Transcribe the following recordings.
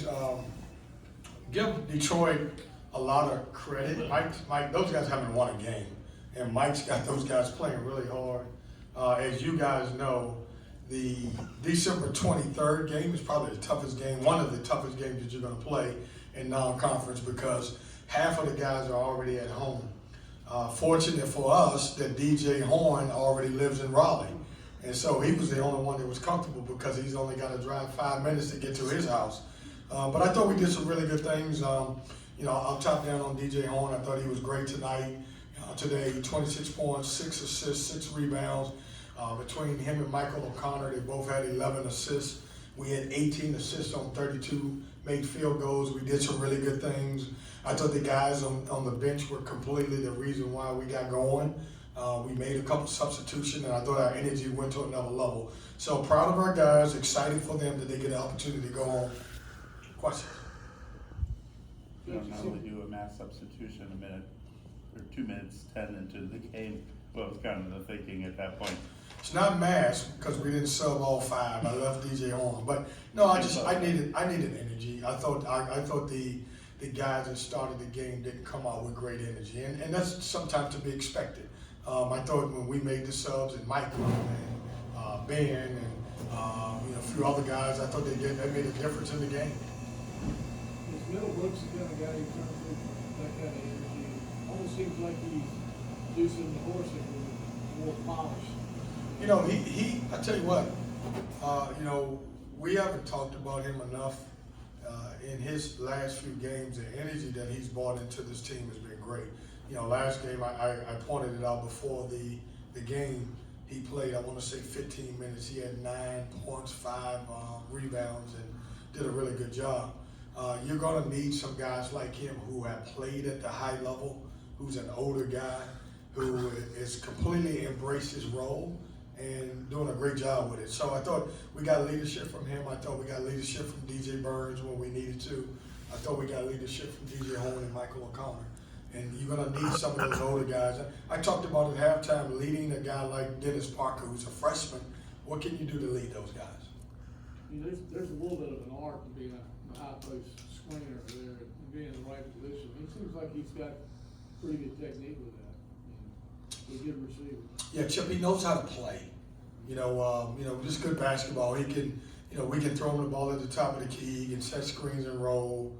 things. Give Detroit a lot of credit. Mike, those guys haven't won a game, and Mike's got those guys playing really hard. As you guys know, the December 23rd game is probably the toughest game, one of the toughest games that you're going to play in non-conference because half of the guys are already at home. Fortunate for us that DJ Horn already lives in Raleigh. And so he was the only one that was comfortable because he's only got to drive 5 minutes to get to his house. But I thought we did some really good things. I'll top down on DJ Horn. I thought he was great tonight. Today, 26 points, 6 assists, 6 rebounds. Between him and Michael O'Connor, they both had 11 assists. We had 18 assists on 32 made field goals. We did some really good things. I thought the guys on the bench were completely the reason why we got going. We made a couple substitutions, and I thought our energy went to another level. So proud of our guys, excited for them that they get an opportunity to go on. Questions? You normally do a mass substitution a minute or 2 minutes 10 into the game. What was kind of the thinking at that point? It's not mass because we didn't sub all 5. I left DJ on, but no, I needed energy. I thought the guys that started the game didn't come out with great energy, and that's sometimes to be expected. I thought when we made the subs and Michael and Ben and a few other guys, I thought they made a difference in the game. Is Middlebrooks the kind of guy who comes with that kind of energy? Almost seems like he's juicing the horse with more polish. I tell you what, we haven't talked about him enough. In his last few games, the energy that he's brought into this team has been great. Last game, I pointed it out before the game. He played, I want to say 15 minutes. He had 9 points, 5 rebounds, and did a really good job. You're going to need some guys like him who have played at the high level, who's an older guy, who has completely embraced his role and doing a great job with it. So I thought we got leadership from him. I thought we got leadership from DJ Burns when we needed to. I thought we got leadership from DJ Horn and Michael O'Connor. And you're going to need some of those older guys. I talked about at halftime leading a guy like Dennis Parker, who's a freshman. What can you do to lead those guys? There's a little bit of an art to being a high post screener there and being in the right position. He seems like he's got pretty good technique with that. He's a good receiver. Yeah, Chip, he knows how to play. Just good basketball. He can, we can throw him the ball at the top of the key. He can set screens and roll.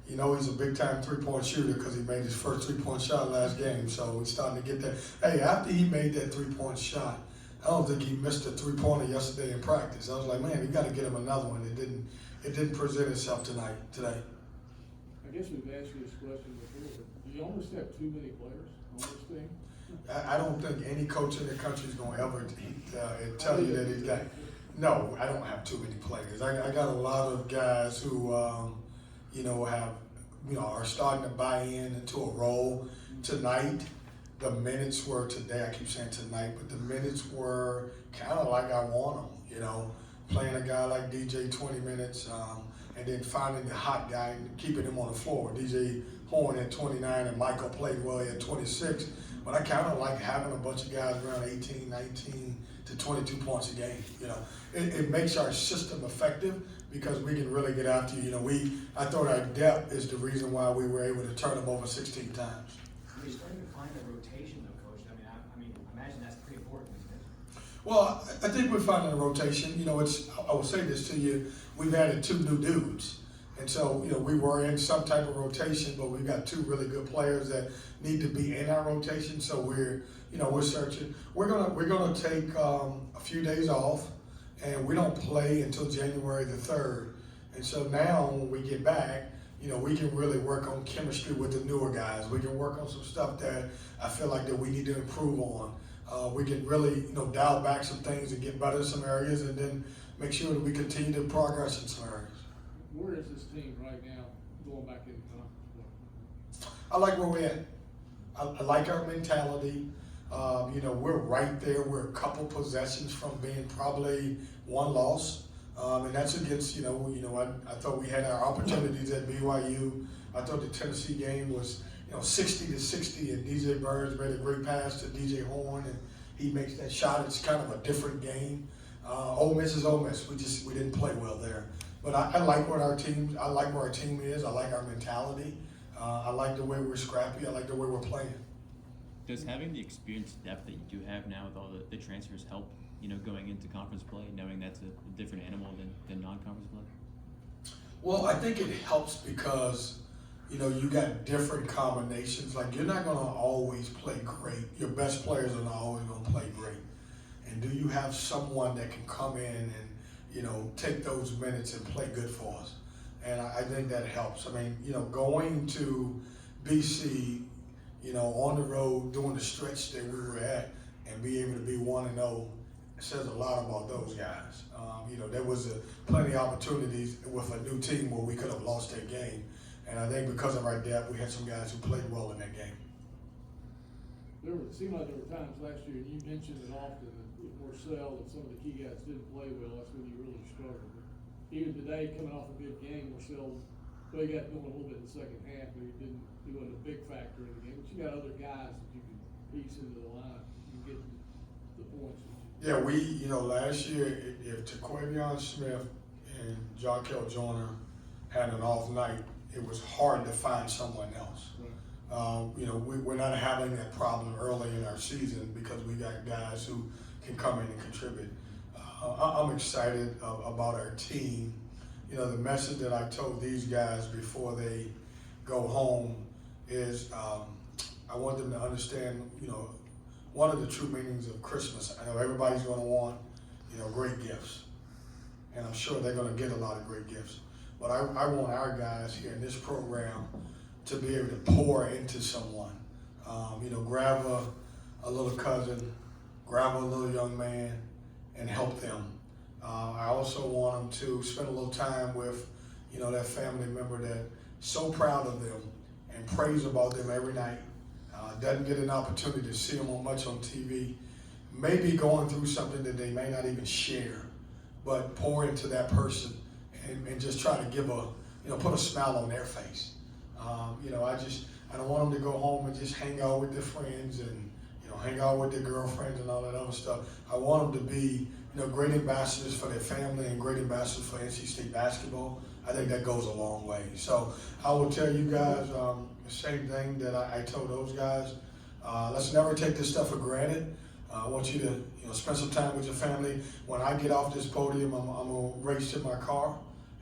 He's a big-time three-point shooter because he made his first three-point shot last game. So he's starting to get that. Hey, after he made that three-point shot, I don't think he missed a three-pointer yesterday in practice. I was like, man, we got to get him another one. It didn't present itself today. I guess we've asked you this question before, but do you almost have too many players on this team? I don't think any coach in the country is going to ever tell you that he's got. No, I don't have too many players. I got a lot of guys who, are starting to buy into a role. Tonight, the minutes were today. I keep saying tonight, but the minutes were kind of like I want them. Playing a guy like DJ 20 minutes, and then finding the hot guy and keeping him on the floor. DJ Horn at 29 and Michael played well at 26. But I kind of like having a bunch of guys around 18, 19 to 22 points a game. It makes our system effective because we can really get after you. I thought our depth is the reason why we were able to turn them over 16 times. Are you starting to find a rotation though, Coach? I imagine that's pretty important, isn't it? Well, I think we're finding a rotation. I will say this to you, we've added 2 new dudes. And so, we were in some type of rotation, but we've got 2 really good players that need to be in our rotation. So we're searching. We're gonna take a few days off, and we don't play until January the 3rd. And so now when we get back, we can really work on chemistry with the newer guys. We can work on some stuff that I feel like that we need to improve on. We can really, dial back some things and get better in some areas, and then make sure that we continue to progress in some areas. Where is this team right now going back into conference? I like where we're at. I like our mentality. We're right there. We're a couple possessions from being probably 1 loss. And that's against, I thought we had our opportunities at BYU. I thought the Tennessee game was, 60-60, and DJ Burns made a great pass to DJ Horn, and he makes that shot. It's kind of a different game. Ole Miss is Ole Miss. We didn't play well there. But I like what I like where our team is. I like our mentality. I like the way we're scrappy. I like the way we're playing. Does having the experience depth that you do have now with all the transfers help, going into conference play, knowing that's a different animal than non-conference play? Well, I think it helps because, you got different combinations. Like, you're not going to always play great. Your best players are not always going to play great. And do you have someone that can come in and, take those minutes and play good for us? And I think that helps. I mean, going to BC, on the road, doing the stretch that we were at, and be able to be 1-0 says a lot about those guys. There was plenty of opportunities with a new team where we could have lost that game. And I think because of our depth, we had some guys who played well in that game. It seemed like there were times last year, and you mentioned it often, that with Marcel and some of the key guys didn't play well, that's when you really struggled. But even today, coming off a good game, Marcel, well, he got going a little bit in the second half, but he wasn't a big factor in the game. But you got other guys that you can piece into the line, you can get the points. Yeah, last year, if Taquavion Smith and Jarkel Joyner had an off night, it was hard to find someone else. Right. We're not having that problem early in our season because we got guys who can come in and contribute. I'm excited about our team. The message that I told these guys before they go home is I want them to understand, one of the true meanings of Christmas. I know everybody's going to want, great gifts. And I'm sure they're going to get a lot of great gifts. But I want our guys here in this program to be able to pour into someone. Grab a little cousin, grab a little young man, and help them. I also want them to spend a little time with, that family member that's so proud of them and prays about them every night. Doesn't get an opportunity to see them much on TV. Maybe going through something that they may not even share, but pour into that person and just try to give put a smile on their face. I don't want them to go home and just hang out with their friends and, hang out with their girlfriends and all that other stuff. I want them to be, great ambassadors for their family and great ambassadors for NC State basketball. I think that goes a long way. So I will tell you guys the same thing that I told those guys. Let's never take this stuff for granted. I want you to, spend some time with your family. When I get off this podium, I'm gonna race to my car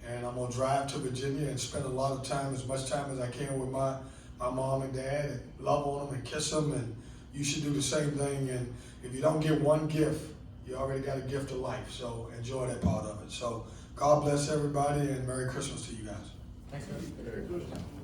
and I'm gonna drive to Virginia and spend a lot of time, as much time as I can with my mom and dad, and love on them and kiss them. And you should do the same thing. And if you don't get one gift, you already got a gift of life. So enjoy that part of it. So God bless everybody and Merry Christmas to you guys. Thanks, Coach. Very good.